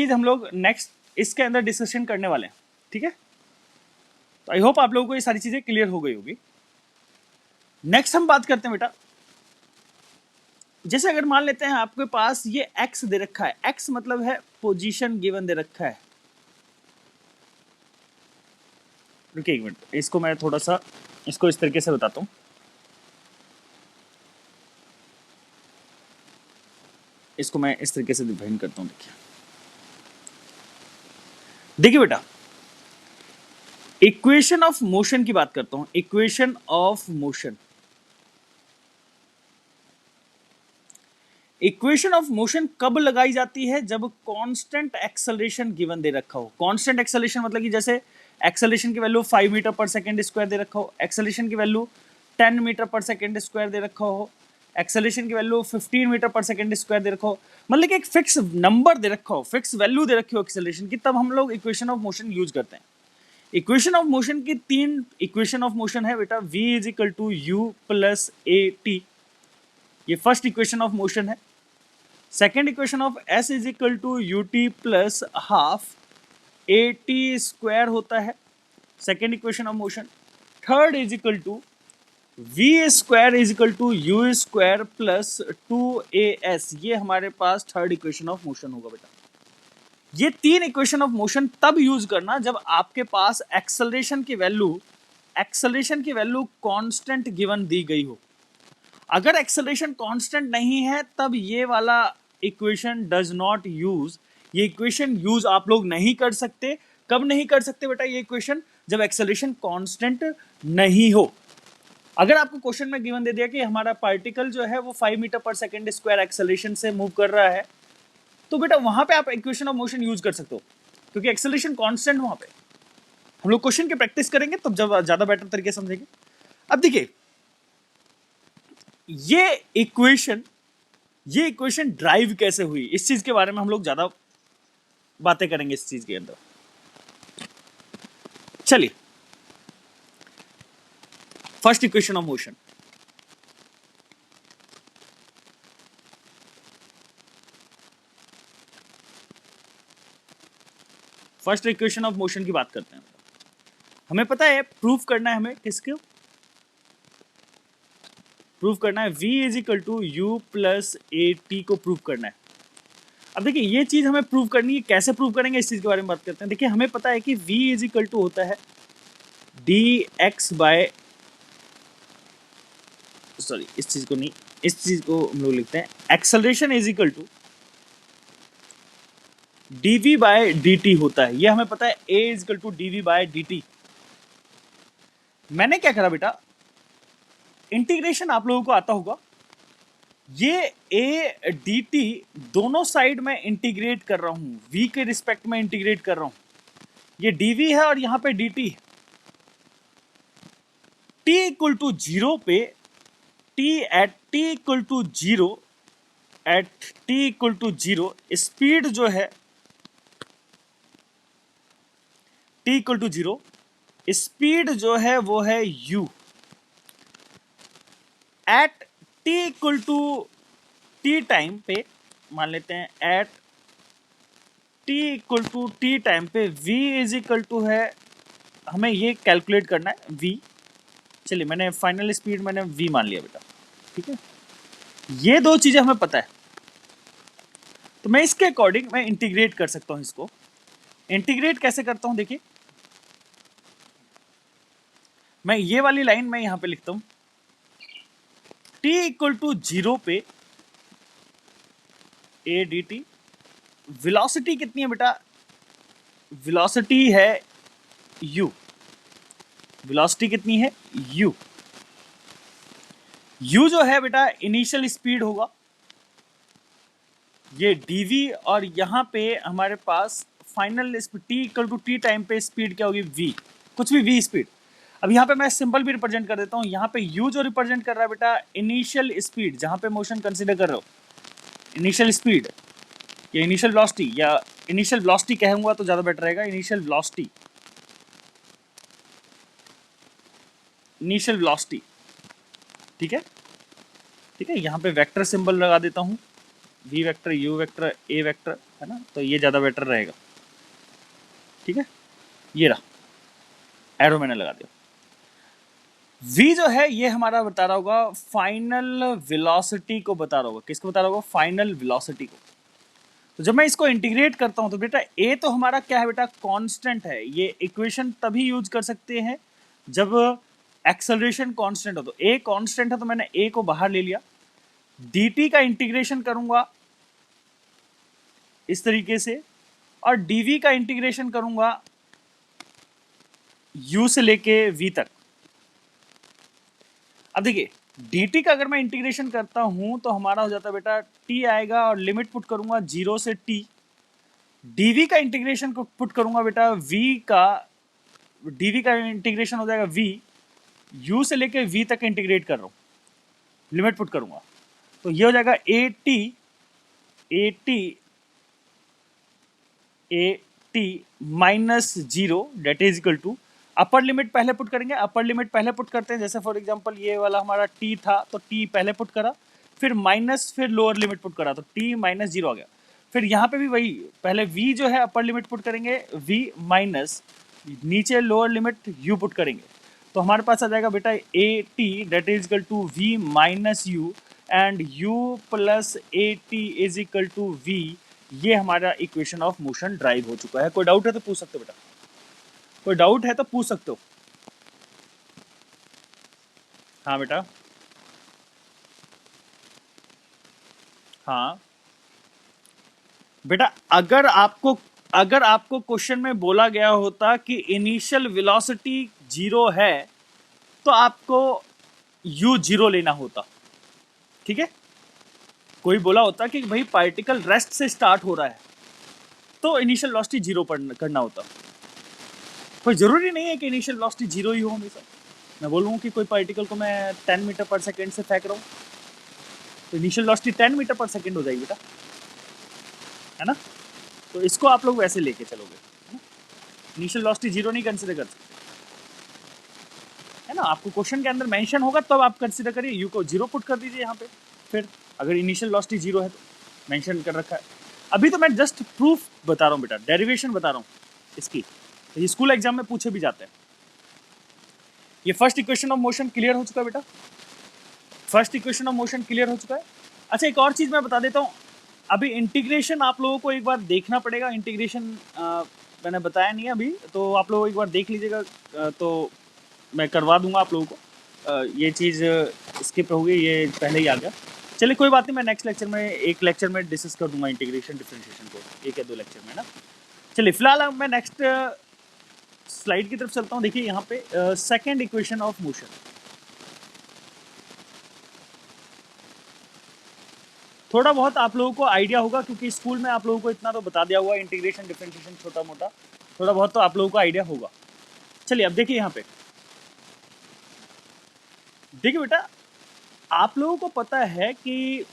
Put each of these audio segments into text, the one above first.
चीज हम लोग नेक्स्ट इसके अंदर डिस्कशन करने वाले हैं, ठीक है। तो आई होप आप लोगों को ये सारी चीजें क्लियर हो गई होगी। नेक्स्ट हम बात करते हैं बेटा, जैसे अगर मान लेते हैं आपके पास ये x दे रखा है, x मतलब है पोजीशन गिवन दे रखा है। रुकिए एक मिनट, इसको मैं थोड़ा सा इसको इस तरीके से बताता हूं। इसको मैं इस तरीके से डिफाइन करता हूं। देखिए बेटा, इक्वेशन ऑफ मोशन की बात करता हूं। Equation of motion, equation of motion कब लगाई जाती है? जब कांस्टेंट एक्सेलरेशन गिवन दे रखा हो। कांस्टेंट एक्सेलरेशन मतलब कि जैसे एक्सेलरेशन की वैल्यू 5 मीटर पर सेकंड स्क्वायर दे रखा हो, एक्सेलरेशन की वैल्यू 10 मीटर पर सेकंड स्क्वायर दे रखा हो, एक्सेलरेशन की वैल्यू 15 मीटर पर सेकंड स्क्वायर दे रखा हो, मतलब कि एक फिक्स नंबर दे रखा हो, फिक्स वैल्यू दे रखी हो एक्सेलरेशन की, तब हम लोग इक्वेशन ऑफ मोशन यूज करते हैं। इक्वेशन ऑफ मोशन की 3 इक्वेशन ऑफ मोशन है बेटा। v is equal to u plus a t, ये फर्स्ट इक्वेशन ऑफ मोशन है। Second equation of s is equal to u t plus half a t square होता है, second equation of motion. Third is equal to v square is equal to u square plus 2as, ये हमारे पास third equation of motion होगा बेटा। ये 3 equation of motion तब use करना जब आपके पास एक्सेलरेशन की वैल्यू कांस्टेंट गिवन दी गई हो। अगर एक्सेलरेशन कांस्टेंट नहीं है तब ये वाला इक्वेशन डज नॉट यूज, ये इक्वेशन यूज आप लोग नहीं कर सकते। कब नहीं कर सकते बेटा ये इक्वेशन? जब एक्सेलरेशन कांस्टेंट नहीं हो। अगर आपको क्वेश्चन में गिवन दे दिया कि हमारा पार्टिकल जो है वो 5 मीटर पर सेकंड स्क्वायर एक्सेलरेशन से मूव कर रहा है, तो बेटा वहां पे आप इक्वेशन ऑफ मोशन यूज कर सकते हो, क्योंकि एक्सेलरेशन कांस्टेंट वहां पे। हम लोग क्वेश्चन की प्रैक्टिस करेंगे तब जब ज्यादा बेटर तरीके से समझेंगे। अब देखिए, ये इक्वेशन ड्राइव कैसे हुई, इस चीज के बारे में हम लोग ज्यादा बातें करेंगे इस चीज के अंदर। चलिए, first equation of motion, first equation of motion की बात करते हैं। हमें पता है प्रूफ करना है, हमें किसको प्रूफ करना है? v is equal to u plus a t को प्रूफ करना है। अब देखिए, ये चीज हमें प्रूव करनी है, कैसे प्रूव करेंगे इस चीज के बारे में बात करते हैं। देखिए, हमें पता है कि v इज इक्वल टू होता है dx बाय, सॉरी इस चीज को नहीं, इस चीज को हम लोग लिखते हैं acceleration is equal to dv by dt होता है। ये हमें पता है a is equal to dv by dt। मैंने क्या करा बेटा, इंटीग्रेशन आप लोगों को आता होगा, ये a dt दोनों साइड में इंटीग्रेट कर रहा हूं, v के रिस्पेक्ट में इंटीग्रेट कर रहा हूं। ये dv है और यहां पे dt। t इक्वल टू 0 पे, at t equal to 0 speed जो है t इक्वल टू 0, स्पीड जो है वो है u। At t equal to t time पे, मान लेते हैं at t equal to t time पे v इज इक्वल टू है, हमें ये कैलकुलेट करना है v। चलिए, मैंने फाइनल स्पीड मैंने v मान लिया बेटा, ठीक है। ये दो चीजें हमें पता है, तो मैं इसके अकॉर्डिंग मैं इंटीग्रेट कर सकता हूं। इसको इंटीग्रेट कैसे करता हूं? देखिए, मैं ये वाली लाइन मैं यहां पे लिखता हूं, t इक्वल टू 0 पे a dt। वेलोसिटी कितनी है बेटा? वेलोसिटी है u। वेलोसिटी कितनी है? u। u जो है बेटा इनिशियल स्पीड होगा, ये dv, और यहां पे हमारे पास final speed t equal to t time पे स्पीड क्या होगी? v, कुछ भी v स्पीड। अब यहाँ पे मैं सिंपल भी रिप्रेजेंट कर देता हूँ। यहाँ पे u जो रिप्रेजेंट कर रहा है बेटा इनिशियल स्पीड, जहां पे मोशन कंसीडर कर रहे हो, इनिशियल स्पीड या इनिशियल वेलोसिटी, या इनिशियल वेलोसिटी कहूंगा तो ज्यादा बेटर रहेगा। इनिशियल वेलोसिटी, ठीक है, ठीक है। यहाँ पे वेक्टर सिंबल लगा देता हूँ, v vector, u vector, a vector, है ना, तो ये ज़्यादा बेटर रहेगा। ठीक है, ये रहा एरो मैंने लगा दिया। v जो है ये हमारा बता रहा होगा फाइनल वेलोसिटी को बता रहा होगा। किसको बता रहा होगा? फाइनल वेलोसिटी को। तो जब मैं इसको इंटीग्रेट करता हूं तो बेटा a तो हमारा क्या है बेटा? कांस्टेंट है। ये इक्वेशन तभी यूज कर सकते हैं जब एक्सेलरेशन कांस्टेंट हो। तो a कांस्टेंट है तो मैंने a को बाहर ले लिया। dt का इंटीग्रेशन करूंगा इस तरीके से, और dv का इंटीग्रेशन करूंगा u से लेके v तक। अब देखिए dt का अगर मैं इंटीग्रेशन करता हूं तो हमारा हो जाता है बेटा t आएगा और लिमिट पुट करूंगा 0 से t। dv का इंटीग्रेशन को पुट करूंगा बेटा dv का इंटीग्रेशन हो जाएगा v, u से लेके v तक इंटीग्रेट कर रहा हूं, लिमिट पुट करूंगा तो ये हो जाएगा at माइनस 0 डेट is equal to upper limit पहले पुट करेंगे। अपर लिमिट पहले पुट करते हैं, जैसे फॉर एग्जांपल ये वाला हमारा t था तो t पहले पुट करा, फिर माइनस, फिर लोअर लिमिट पुट करा तो t माइनस 0 आ गया। फिर यहाँ पे भी वही, पहले v जो है अपर लिमिट पुट करेंगे, v माइनस, नीचे लोअर लिमिट u पुट करेंगे तो हमारे पास आ जाएगा बेटा at डेट is equal to v minus u and u plus at is equal to v। ये हमारा इक्वेशन ऑफ मोशन ड्राइव हो चुका है। कोई डाउट है तो पूछ सकते हो बेटा, कोई डाउट है तो पूछ सकते हो। हाँ बेटा, हाँ बेटा, अगर आपको क्वेश्चन में बोला गया होता कि इनिशियल वेलोसिटी 0 है तो आपको u 0 लेना होता। ठीक है, कोई बोला होता कि भाई पार्टिकल रेस्ट से स्टार्ट हो रहा है तो इनिशियल वेलोसिटी 0 करना होता। कोई जरूरी नहीं है कि इनिशियल वेलोसिटी 0 ही हो हमेशा। मैं बोलूँ कि कोई पार्टिकल को मैं 10 मीटर पर सेकेंड से फेंक रहा हूँ तो इनिशियल वेलोसिटी 10 मीटर पर सेकेंड हो जाएगी बेटा, है ना। तो इसको आप लोग वैसे लेके चलोगे, है ना, इनिशियल वेलोसिटी 0 नहीं कंसिडर कर सकते, है ना। आपको क्वेश्चन के अंदर मेंशन होगा तब आप कंसिडर करिए, यू को 0 पुट कर दीजिए यहाँ पे। फिर अगर इनिशियल वेलोसिटी 0 है तो मेंशन कर रखा है। अभी तो मैं जस्ट प्रूफ बता रहा हूँ बेटा, डेरिवेशन बता रहा हूँ इसकी, तो ये स्कूल एग्जाम में पूछे भी जाते हैं। ये first equation of motion clear हो चुका है बेटा, first equation of motion clear हो चुका है। अच्छा, एक और चीज़ मैं बता देता हूँ, अभी इंटीग्रेशन आप लोगों को एक बार देखना पड़ेगा। इंटीग्रेशन मैंने बताया नहीं अभी, तो आप लोग एक बार देख लीजिएगा, तो मैं करवा दूंगा आप लोगों को। ये चीज़ स्किप होगी, ये पहले ही आ गया। चलिए कोई बात नहीं, मैं नेक्स्ट लेक्चर में, एक लेक्चर में डिस्कस कर दूंगा इंटीग्रेशन डिफरेंशिएशन को, एक या दो लेक्चर में ना। चलिए फिलहाल मैं नेक्स्ट स्लाइड की तरफ चलता हूँ। देखिए यहाँ पे सेकेंड इक्वेशन ऑफ मोशन। थोड़ा बहुत आप लोगों को आइडिया होगा क्योंकि स्कूल में आप लोगों को इतना तो बता दिया हुआ, इंटीग्रेशन डिफरेंशिएशन छोटा मोटा, थोड़ा बहुत तो आप लोगों को आइडिया होगा। चलिए अब देखिए यहाँ पे, देखिए बेटा, आप लोगों को पता है कि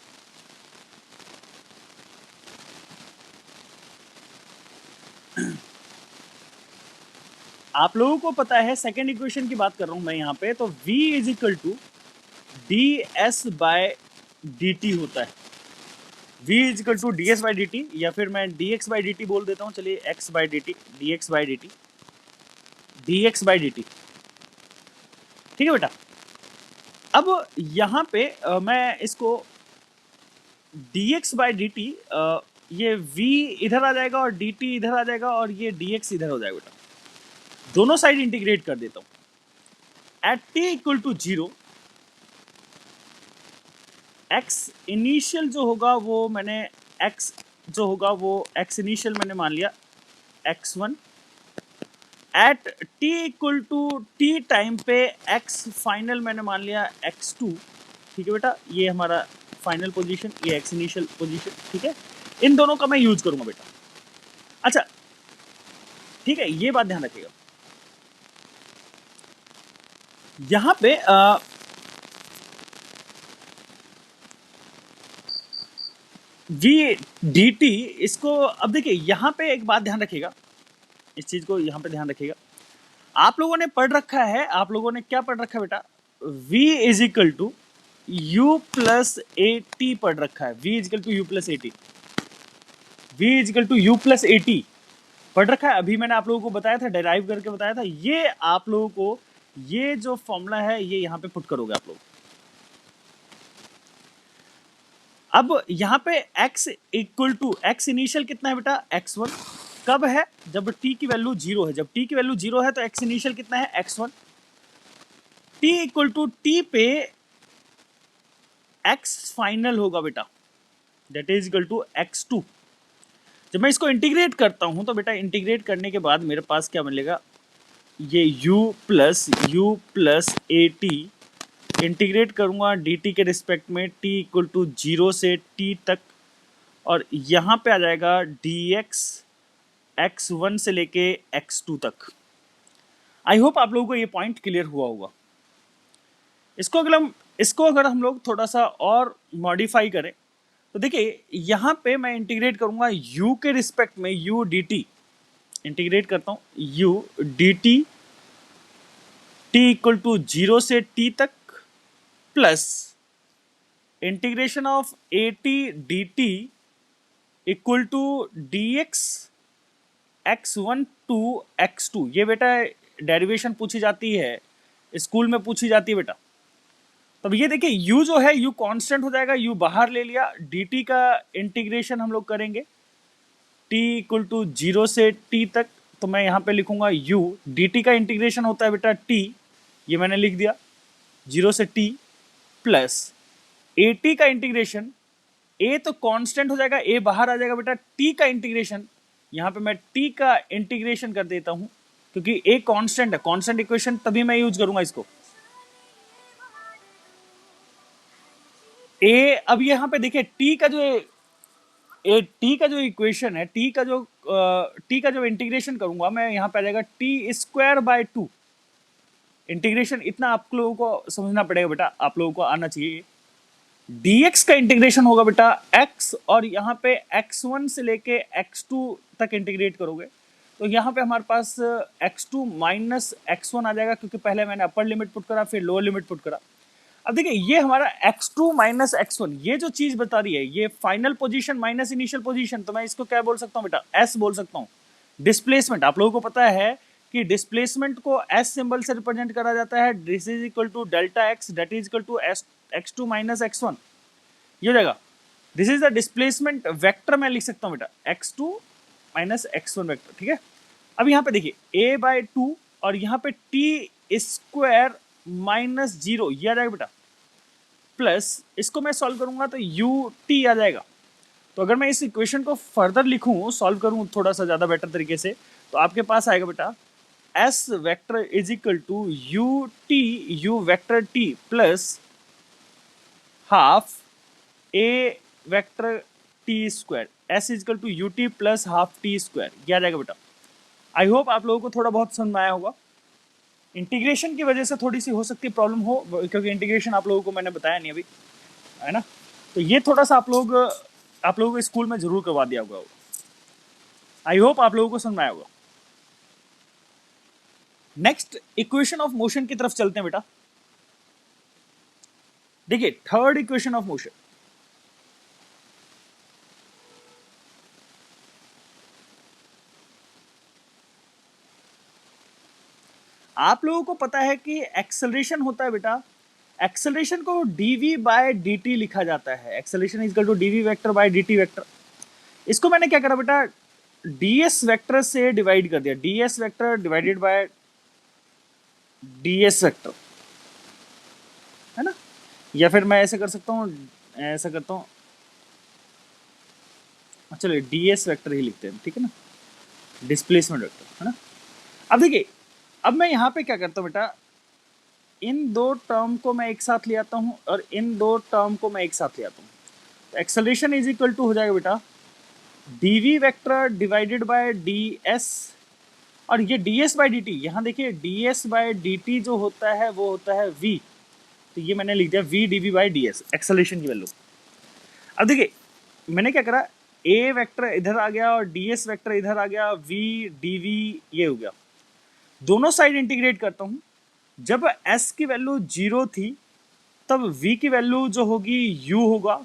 आप लोगों को पता है, सेकेंड इक्वेशन की बात कर रहा हूं मैं यहाँ पे, तो v is equal to ds by dt होता है। v is equal to ds by dt, या फिर मैं dx बाय dt बोल देता हूँ। चलिए x by dt, dx by dt, dx by dt, ठीक है बेटा। अब यहाँ पे मैं इसको dx बाय dt, ये v इधर आ जाएगा और dt इधर आ जाएगा और ये dx इधर हो जाएगा बेटा। दोनों साइड इंटीग्रेट कर देता हूं। At t equal to 0, x initial जो होगा वो मैंने, x जो होगा वो x इनिशियल मैंने मान लिया x1। At t equal to t time पे x फाइनल मैंने मान लिया x2, ठीक है बेटा। ये हमारा फाइनल पोजीशन, ये x इनिशियल पोजीशन, ठीक है। इन दोनों का मैं यूज करूंगा बेटा। अच्छा ठीक है, ये बात ध्यान रखिएगा। यहां पे v dt, इसको अब देखिए यहाँ पे एक बात ध्यान रखिएगा, इस चीज को यहाँ पे ध्यान रखिएगा। आप लोगों ने पढ़ रखा है, आप लोगों ने क्या पढ़ रखा है बेटा, v is equal to u plus a t पढ़ रखा है। v is equal to u plus a t. v is equal to u plus a t पढ़ रखा है, अभी मैंने आप लोगों को बताया था, डेराइव करके बताया था। ये आप लोगों को ये जो फॉर्मूला है ये यहाँ पे पुट करोगे आप लोग। अब यहाँ पे x equal to x initial कितना है बेटा, x1 कब है, जब t की वैल्यू 0 है। जब t की वैल्यू 0 है तो x इनिशियल कितना है, x1। t equal to t पे x फाइनल होगा बेटा, that is equal to x2। जब मैं इसको इंटीग्रेट करता हूं तो बेटा इंटीग्रेट करने के बाद मेरे पास क्या मिलेगा, ये u plus a T integrate करूंगा dt के रिस्पेक्ट में, t इक्वल टू 0 से t तक, और यहाँ पे आ जाएगा dx x1 से लेके x2 तक। आई होप आप लोगों को ये पॉइंट क्लियर हुआ होगा। इसको अगर हम लोग थोड़ा सा और मॉडिफाई करें तो देखिए यहाँ पे मैं इंटीग्रेट करूंगा u के रिस्पेक्ट में, u dt इंटीग्रेट करता हूँ u dt t equal to 0 से t तक plus integration of a t d t equal to d x x1 to x2। ये बेटा डेरिवेशन पूछी जाती है, स्कूल में पूछी जाती है बेटा। तब ये देखिए u जो है u कांस्टेंट हो जाएगा, u बाहर ले लिया, dt का इंटीग्रेशन हम लोग करेंगे t इक्वल टू 0 से t तक, तो मैं यहाँ पे लिखूंगा u, dt का इंटीग्रेशन होता है बेटा t, ये मैंने लिख दिया 0 से t, प्लस ए टी का इंटीग्रेशन, a तो कांस्टेंट हो जाएगा, a बाहर आ जाएगा बेटा, t का इंटीग्रेशन, यहाँ पे मैं t का इंटीग्रेशन कर देता हूँ क्योंकि a कांस्टेंट है, कांस्टेंट इक्वेशन तभी मैं यूज करूंगा इसको। a अब यहाँ पे देखिए t का जो इक्वेशन है, t का जो इंटीग्रेशन करूंगा मैं, यहाँ पे आ जाएगा t स्क्वायर बाय 2। इंटीग्रेशन इतना आप लोगों को समझना पड़ेगा बेटा, आप लोगों को आना चाहिए। dx का इंटीग्रेशन होगा बेटा x, और यहाँ पे x1 से लेके x2 तक इंटीग्रेट करोगे तो यहाँ पे हमारे पास x2 माइनस x1 आ जाएगा, क्योंकि पहले मैंने अपर लिमिट पुट करा फिर लोअर लिमिट पुट करा। अब देखिए ये हमारा x2 माइनस x1, ये जो चीज बता रही है ये final position minus initial position, तो मैं इसको क्या बोल सकता हूँ बेटा, s बोल सकता हूँ। डिस्प्लेसमेंट आप लोगों को पता है कि डिस्प्लेसमेंट को s सिंबल से रिप्रेजेंट करा जाता है, this is equal to delta x that is equal to x2 minus x1, ये हो जाएगा। This is the displacement vector, मैं लिख सकता हूँ बेटा x2 माइनस x1 वेक्टर, ठीक है। अब यहाँ पे देखिए a बाय 2 और यहाँ पे t स्क्वायर माइनस 0 ये आ जाएगा बेटा, प्लस इसको मैं सॉल्व करूंगा तो u t आ जाएगा। तो अगर मैं इस इक्वेशन को फर्दर लिखूं, सॉल्व करूं थोड़ा सा ज्यादा बेटर तरीके से, तो आपके पास आएगा बेटा s vector is equal to u vector t plus half a vector t square, s is equal to u t plus half t square, ये आ जाएगा बेटा। आई होप आप लोगों को थोड़ा बहुत समझ में आया होगा। इंटीग्रेशन की वजह से थोड़ी सी हो सकती है प्रॉब्लम हो, क्योंकि इंटीग्रेशन आप लोगों को मैंने बताया नहीं अभी, है ना। तो ये थोड़ा सा आप लोगों को स्कूल में जरूर करवा दिया होगा। आई होप आप लोगों को समझ में आया होगा। नेक्स्ट इक्वेशन ऑफ मोशन की तरफ चलते हैं बेटा। देखिए थर्ड इक्वेशन ऑफ मोशन, आप लोगों को पता है कि एक्सेलरेशन होता है बेटा, एक्सेलरेशन को dv बाय dt लिखा जाता है, acceleration is equal to dv vector by dt vector. इसको मैंने क्या करा बेटा, ds वेक्टर से डिवाइड कर दिया, ds vector divided by ds vector, है ना। या फिर मैं ऐसे कर सकता हूँ, ऐसा करता हूँ, चलिए ds वेक्टर ही लिखते हैं, ठीक है ना, डिस्प्लेसमेंट वेक्टर, है ना। अब देखिए अब मैं यहाँ पे क्या करता हूँ बेटा, इन दो टर्म को मैं एक साथ ले आता हूँ और इन दो टर्म को मैं एक साथ ले आता हूँ, तो एक्सेलरेशन इज इक्वल टू हो जाएगा बेटा dv vector divided by ds, और ये ds बाय dt, यहाँ देखिए ds बाय dt जो होता है वो होता है v, तो ये मैंने लिख दिया v dv by ds, acceleration की वैल्यू। अब देखिए मैंने क्या करा, a वेक्टर इधर आ गया और ds वेक्टर इधर आ गया, v dv ये हो गया, दोनों साइड इंटीग्रेट करता हूँ। जब s की वैल्यू 0 थी तब v की वैल्यू जो होगी u होगा,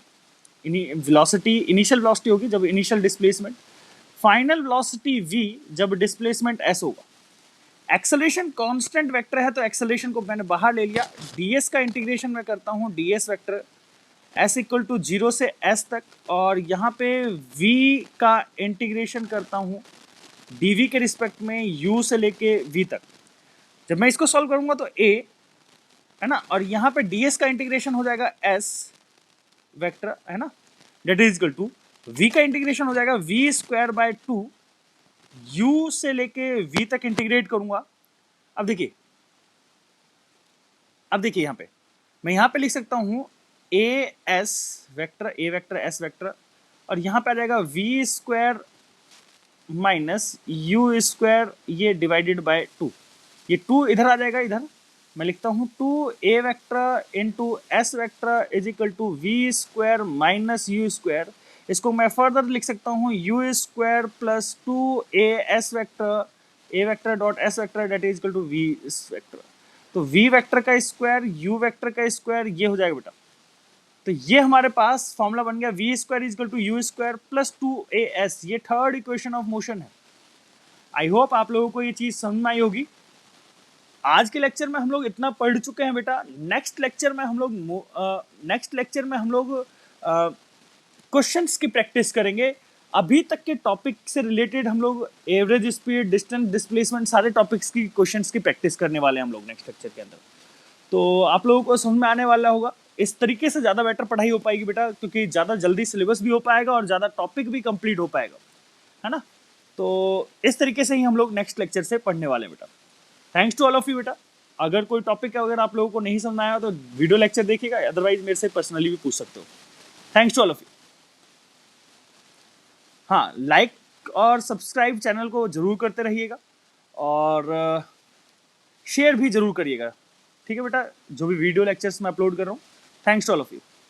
वेलोसिटी इनिशियल वेलोसिटी होगी जब initial displacement, final velocity v जब डिस्प्लेसमेंट s होगा। एक्सेलरेशन कांस्टेंट वेक्टर है तो एक्सेलरेशन को मैंने बाहर ले लिया, ds का इंटीग्रेशन मैं करता हूँ ds vector s equal to 0 से s तक, और यहाँ पे v का इंटीग्रेशन करता हूँ dv के रिस्पेक्ट में u से लेके v तक। जब मैं इसको सॉल्व करूंगा तो a है ना, और यहाँ पे ds का इंटीग्रेशन हो जाएगा s वेक्टर है ना, that is equal to v का इंटीग्रेशन हो जाएगा v स्क्वायर बाय 2, u से लेके v तक इंटीग्रेट करूंगा। अब देखिए यहाँ पे मैं यहाँ पे लिख सकता हूँ a s vector s vector, और यहाँ पे आ जाएगा v square minus u square ये डिवाइडेड बाय 2, ये 2 इधर आ जाएगा, इधर मैं लिखता हूँ 2a vector into s vector is equal to v square minus u square. इसको मैं फर्दर लिख सकता हूँ u square plus 2as vector a vector dot s vector that is equal to v vector. तो v वेक्टर का square u vector का square ये हो जाएगा बेटा। तो ये हमारे पास फॉर्मूला बन गया v square is equal to u square plus 2as, ये थर्ड इक्वेशन ऑफ मोशन है। आई होप आप लोगों को ये चीज समझ में आई होगी। आज के लेक्चर में हम लोग इतना पढ़ चुके हैं बेटा, नेक्स्ट लेक्चर में हम लोग क्वेश्चंस की प्रैक्टिस करेंगे। अभी तक के टॉपिक से रिलेटेड हम लोग एवरेज स्पीड, डिस्टेंस डिस्प्लेसमेंट, सारे टॉपिक्स की क्वेश्चंस की प्रैक्टिस करने वाले हैं हम लोग नेक्स्ट लेक्चर के अंदर। तो आप लोगों को समझ में आने वाला होगा। इस तरीके से ज़्यादा बेटर पढ़ाई हो पाएगी बेटा, क्योंकि ज़्यादा जल्दी सिलेबस भी हो पाएगा और ज़्यादा टॉपिक भी कंप्लीट हो पाएगा, है ना। तो इस तरीके से ही हम लोग नेक्स्ट लेक्चर से पढ़ने वाले हैं बेटा। Thanks to all of you बेटा। अगर कोई टॉपिक अगर आप लोगों को नहीं समझ आया तो वीडियो लेक्चर देखिएगा, अदरवाइज मेरे से पर्सनली भी पूछ सकते हो। Thanks to all of you. हाँ, लाइक और सब्सक्राइब चैनल को जरूर करते रहिएगा और शेयर भी जरूर करिएगा, ठीक है बेटा, जो भी वीडियो लेक्चर्स मैं अपलोड कर रहा हूँ। Thanks to all of you.